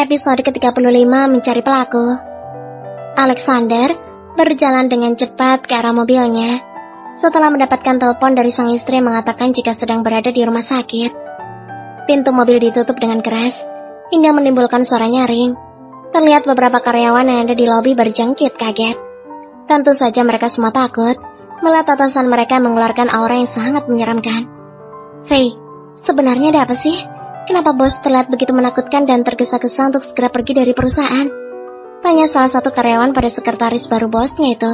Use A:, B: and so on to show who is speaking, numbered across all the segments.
A: Episode ke-35 mencari pelaku. Alexander berjalan dengan cepat ke arah mobilnya. Setelah mendapatkan telepon dari sang istri mengatakan jika sedang berada di rumah sakit. Pintu mobil ditutup dengan keras hingga menimbulkan suara nyaring. Terlihat beberapa karyawan yang ada di lobi berjangkit kaget. Tentu saja mereka semua takut melihat atasan mereka mengeluarkan aura yang sangat menyeramkan. Faye, sebenarnya ada apa sih? Kenapa bos terlihat begitu menakutkan dan tergesa-gesa untuk segera pergi dari perusahaan? Tanya salah satu karyawan pada sekretaris baru bosnya itu.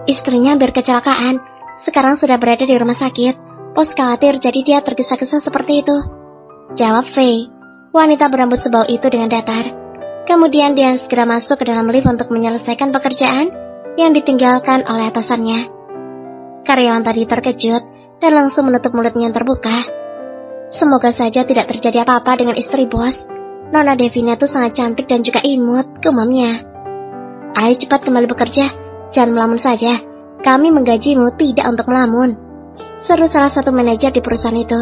A: Istrinya hampir kecelakaan. Sekarang sudah berada di rumah sakit. Bos khawatir jadi dia tergesa-gesa seperti itu. Jawab Faye, wanita berambut sebau itu dengan datar. Kemudian dia segera masuk ke dalam lift untuk menyelesaikan pekerjaan yang ditinggalkan oleh atasannya. Karyawan tadi terkejut dan langsung menutup mulutnya yang terbuka. Semoga saja tidak terjadi apa-apa dengan istri bos. Nona Devina tuh sangat cantik dan juga imut, gumamnya. Ayo cepat kembali bekerja, jangan melamun saja. Kami menggajimu tidak untuk melamun, seru salah satu manajer di perusahaan itu.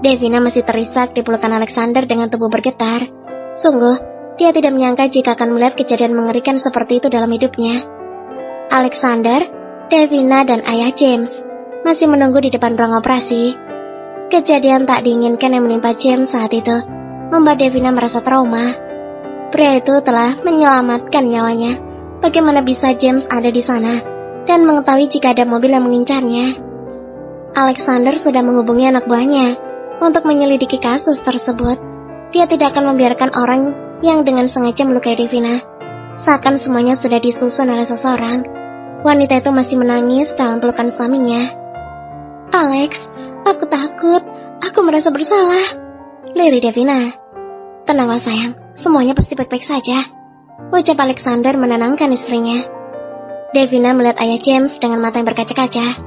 A: Devina masih terisak di pelukan Alexander dengan tubuh bergetar. Sungguh, dia tidak menyangka jika akan melihat kejadian mengerikan seperti itu dalam hidupnya. Alexander, Devina, dan ayah James masih menunggu di depan ruang operasi. Kejadian tak diinginkan yang menimpa James saat itu membuat Devina merasa trauma. Pria itu telah menyelamatkan nyawanya. Bagaimana bisa James ada di sana dan mengetahui jika ada mobil yang mengincarnya? Alexander sudah menghubungi anak buahnya untuk menyelidiki kasus tersebut. Dia tidak akan membiarkan orang yang dengan sengaja melukai Devina. Seakan semuanya sudah disusun oleh seseorang. Wanita itu masih menangis dalam pelukan suaminya. Alex, aku takut, aku merasa bersalah. Lirih Devina. Tenanglah sayang, semuanya pasti baik-baik saja, ucap Alexander menenangkan istrinya. Devina melihat ayah James dengan mata yang berkaca-kaca.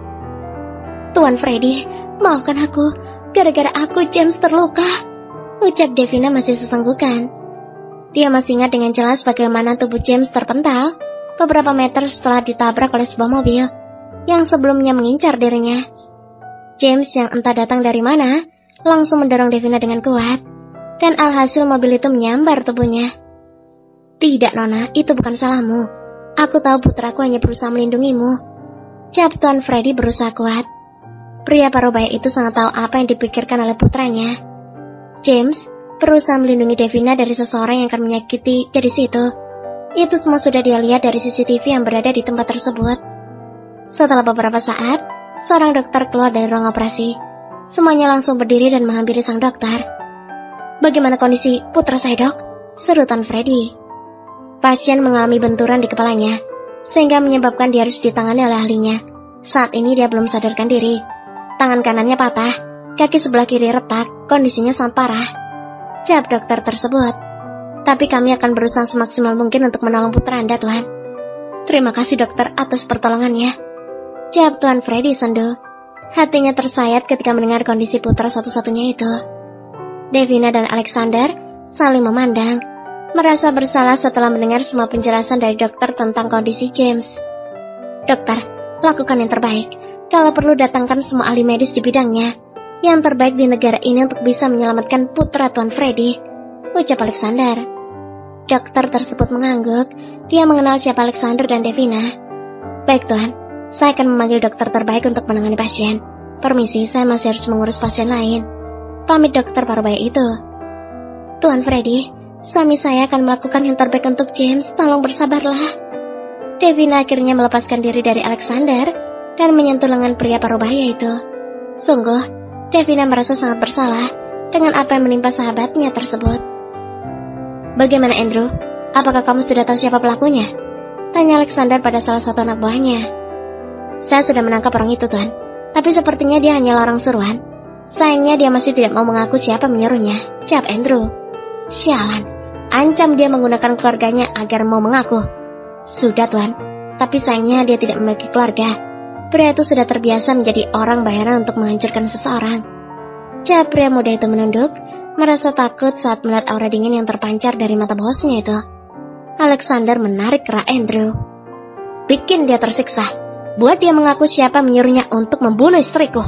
A: Tuan Freddy, maafkan aku, gara-gara aku James terluka, ucap Devina masih sesenggukan. Dia masih ingat dengan jelas bagaimana tubuh James terpental beberapa meter setelah ditabrak oleh sebuah mobil yang sebelumnya mengincar dirinya. James yang entah datang dari mana langsung mendorong Devina dengan kuat, dan alhasil mobil itu menyambar tubuhnya. Tidak Nona, itu bukan salahmu. Aku tahu putraku hanya berusaha melindungimu, jawab Tuan Freddy berusaha kuat. Pria parubaya itu sangat tahu apa yang dipikirkan oleh putranya. James berusaha melindungi Devina dari seseorang yang akan menyakiti gadis itu. Itu semua sudah dia lihat dari CCTV yang berada di tempat tersebut. Setelah beberapa saat, seorang dokter keluar dari ruang operasi. Semuanya langsung berdiri dan menghampiri sang dokter. Bagaimana kondisi putra saya, dok? Seru Tuan Freddy. Pasien mengalami benturan di kepalanya, sehingga menyebabkan dia harus ditangani oleh ahlinya. Saat ini dia belum sadarkan diri. Tangan kanannya patah, kaki sebelah kiri retak, kondisinya sangat parah, jawab dokter tersebut. Tapi kami akan berusaha semaksimal mungkin untuk menolong putra Anda, Tuan. Terima kasih dokter atas pertolongannya, jawab Tuan Freddy sendu. Hatinya tersayat ketika mendengar kondisi putra satu-satunya itu. Devina dan Alexander saling memandang, merasa bersalah setelah mendengar semua penjelasan dari dokter tentang kondisi James. Dokter, lakukan yang terbaik. Kalau perlu datangkan semua ahli medis di bidangnya, yang terbaik di negara ini untuk bisa menyelamatkan putra Tuan Freddy, ucap Alexander. Dokter tersebut mengangguk. Dia mengenal siapa Alexander dan Devina. Baik Tuan, saya akan memanggil dokter terbaik untuk menangani pasien. Permisi, saya masih harus mengurus pasien lain, pamit dokter parubaya itu. Tuan Freddy, suami saya akan melakukan yang terbaik untuk James, tolong bersabarlah. Devina akhirnya melepaskan diri dari Alexander dan menyentuh lengan pria parubaya itu. Sungguh, Devina merasa sangat bersalah dengan apa yang menimpa sahabatnya tersebut. Bagaimana Andrew? Apakah kamu sudah tahu siapa pelakunya? Tanya Alexander pada salah satu anak buahnya. Saya sudah menangkap orang itu, Tuan. Tapi sepertinya dia hanyalah orang suruhan. Sayangnya dia masih tidak mau mengaku siapa menyuruhnya, jawab Andrew. Sialan, ancam dia menggunakan keluarganya agar mau mengaku. Sudah Tuan, tapi sayangnya dia tidak memiliki keluarga. Pria itu sudah terbiasa menjadi orang bayaran untuk menghancurkan seseorang. Jawab pria muda itu menunduk, merasa takut saat melihat aura dingin yang terpancar dari mata bosnya itu. Alexander menarik kerak Andrew. Bikin dia tersiksa. Buat dia mengaku siapa menyuruhnya untuk membunuh istriku.